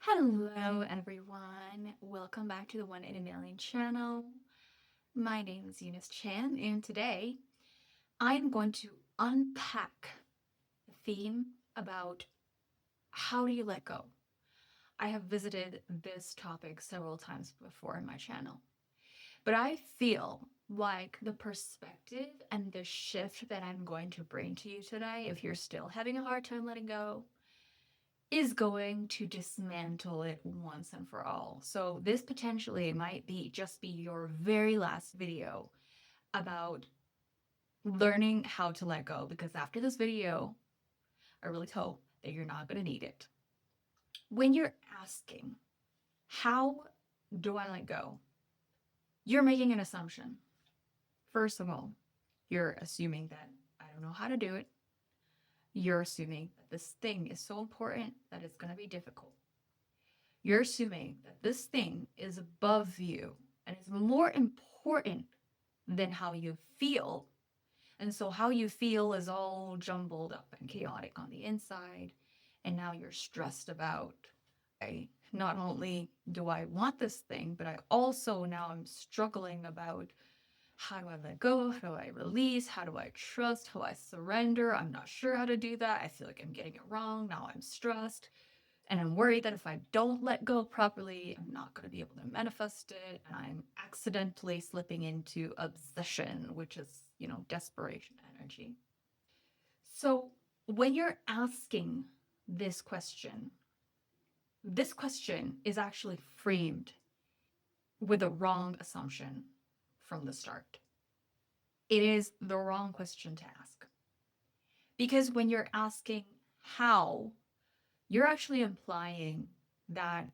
Hello, everyone. Welcome back to the One in a Million channel. My name is Eunice Chan, and today I'm going to unpack the theme about how do you let go. I have visited this topic several times before in my channel, but I feel like the perspective and the shift that I'm going to bring to you today, if you're still having a hard time letting go, is going to dismantle it once and for all. So this potentially might be just be your very last video about learning how to let go, because after this video, I really hope that you're not going to need it. When you're asking, how do I let go? You're making an assumption. First of all, you're assuming that I don't know how to do it. You're assuming that this thing is so important that it's going to be difficult. You're assuming that this thing is above you and is more important than how you feel. And so, how you feel is all jumbled up and chaotic on the inside. And now you're stressed about, not only do I want this thing, but I also now I'm struggling about how do I let go? How do I release? How do I trust? How do I surrender? I'm not sure how to do that. I feel like I'm getting it wrong. Now I'm stressed. And I'm worried that if I don't let go properly, I'm not going to be able to manifest it. And I'm accidentally slipping into obsession, which is, desperation energy. So when you're asking this question is actually framed with a wrong assumption from the start. It is the wrong question to ask. Because when you're asking how, you're actually implying that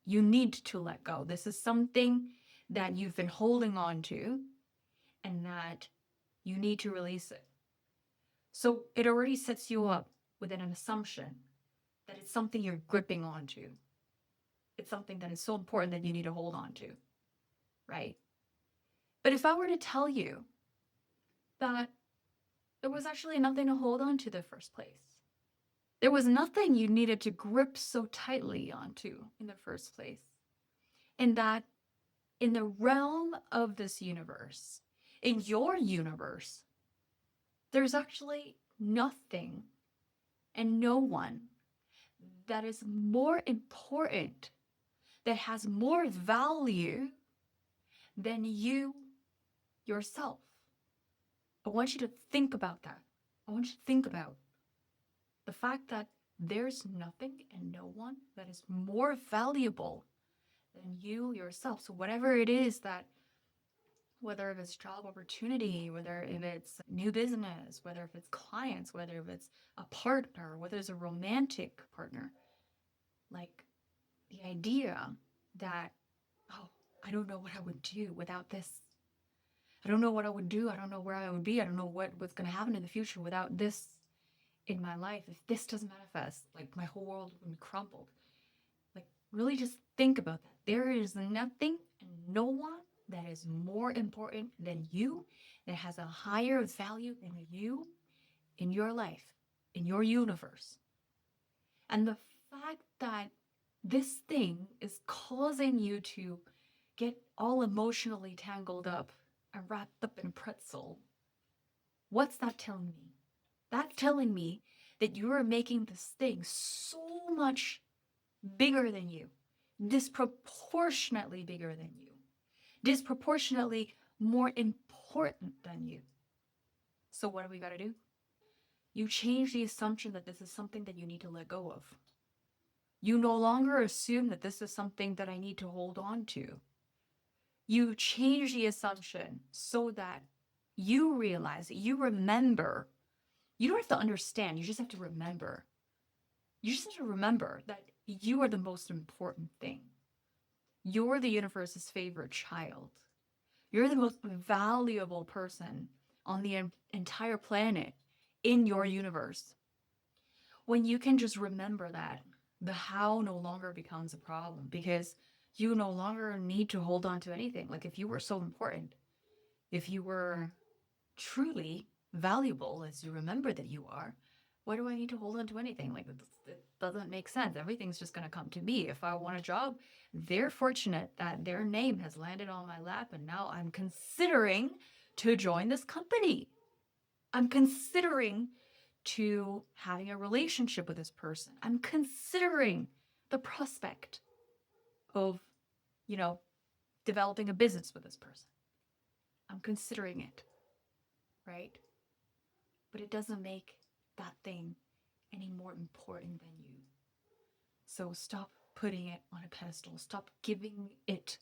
you need to let go. This is something that you've been holding on to and that you need to release it. So it already sets you up with an assumption that it's something you're gripping onto. It's something that is so important that you need to hold on to, right? But if I were to tell you that there was actually nothing to hold on to in the first place, there was nothing you needed to grip so tightly onto in the first place, and that in the realm of this universe, in your universe, there's actually nothing and no one that is more important, that has more value than you yourself. I want you to think about that. I want you to think about the fact that there's nothing and no one that is more valuable than you yourself. So whatever it is that, whether if it's job opportunity, whether if it's new business, whether if it's clients, whether if it's a partner, whether it's a romantic partner, like the idea that, oh, I don't know what I would do without this. I don't know what I would do. I don't know where I would be. I don't know what's going to happen in the future without this in my life. If this doesn't manifest, like my whole world would be crumbled. Like, really just think about that. There is nothing and no one that is more important than you, that has a higher value than you in your life, in your universe. And the fact that this thing is causing you to get all emotionally tangled up and wrapped up in pretzel, what's that telling me? That's telling me that you are making this thing so much bigger than you, disproportionately bigger than you, disproportionately more important than you. So, what do we got to do? You change the assumption that this is something that you need to let go of. You no longer assume that this is something that I need to hold on to. You change the assumption so that you realize, you remember. You don't have to understand, you just have to remember. You just have to remember that you are the most important thing. You're the universe's favorite child. You're the most valuable person on the entire planet in your universe. When you can just remember that, the how no longer becomes a problem, because you no longer need to hold on to anything. Like, if you were so important, if you were truly valuable as you remember that you are, why do I need to hold on to anything? Like, doesn't make sense. Everything's just going to come to me. If I want a job, they're fortunate that their name has landed on my lap and now I'm considering to join this company. I'm considering to having a relationship with this person. I'm considering the prospect of, you know, developing a business with this person. I'm considering it, right? But it doesn't make that thing any more important than you. So stop putting it on a pedestal. Stop giving it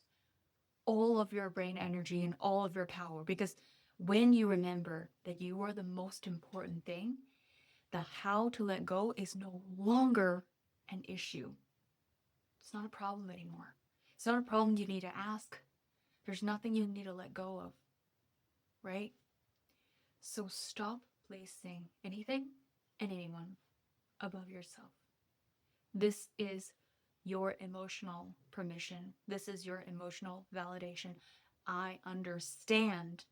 all of your brain energy and all of your power, because when you remember that you are the most important thing, the how to let go is no longer an issue. It's not a problem anymore. It's not a problem you need to ask. There's nothing you need to let go of, right? So stop placing anything and anyone above yourself. This is your emotional permission. This is your emotional validation. I understand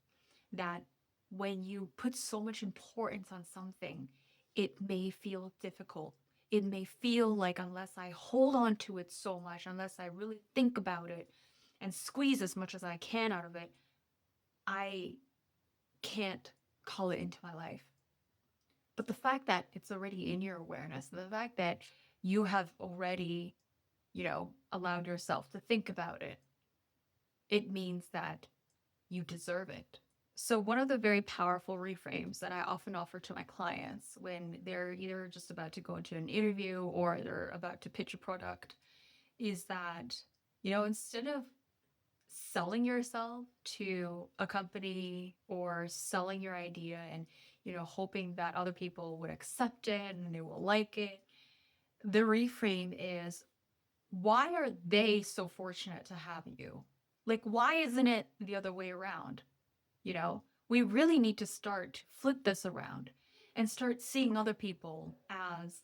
that when you put so much importance on something, it may feel difficult. It may feel like unless I hold on to it so much, unless I really think about it and squeeze as much as I can out of it, I can't call it into my life. But the fact that it's already in your awareness, the fact that you have already, allowed yourself to think about it, it means that you deserve it. So, one of the very powerful reframes that I often offer to my clients when they're either just about to go into an interview or they're about to pitch a product is that, instead of selling yourself to a company or selling your idea and, hoping that other people would accept it and they will like it, the reframe is, why are they so fortunate to have you? Like, why isn't it the other way around? We really need to start to flip this around and start seeing other people as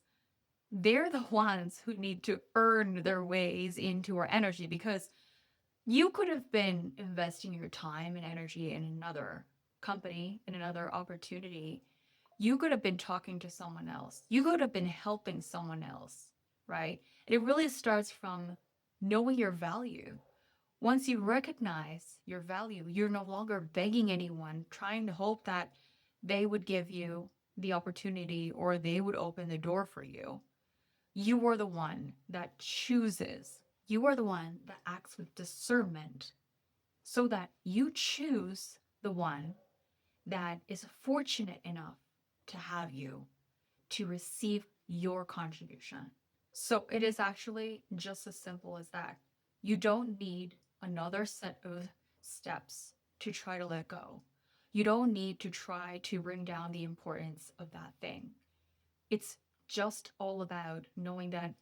they're the ones who need to earn their ways into our energy, because you could have been investing your time and energy in another company, in another opportunity. You could have been talking to someone else. You could have been helping someone else, right? And it really starts from knowing your value. Once you recognize your value, you're no longer begging anyone, trying to hope that they would give you the opportunity or they would open the door for you. You are the one that chooses. You are the one that acts with discernment so that you choose the one that is fortunate enough to have you, to receive your contribution. So it is actually just as simple as that. You don't need another set of steps to try to let go. You don't need to try to bring down the importance of that thing. It's just all about knowing that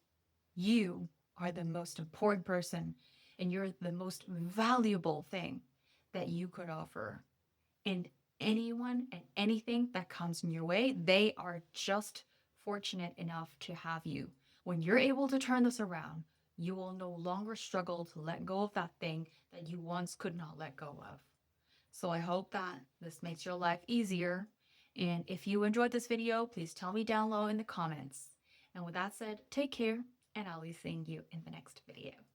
you are the most important person and you're the most valuable thing that you could offer. And anyone and anything that comes in your way, they are just fortunate enough to have you. When you're able to turn this around, you will no longer struggle to let go of that thing that you once could not let go of. So I hope that this makes your life easier. And if you enjoyed this video, please tell me down low in the comments. And with that said, take care, and I'll be seeing you in the next video.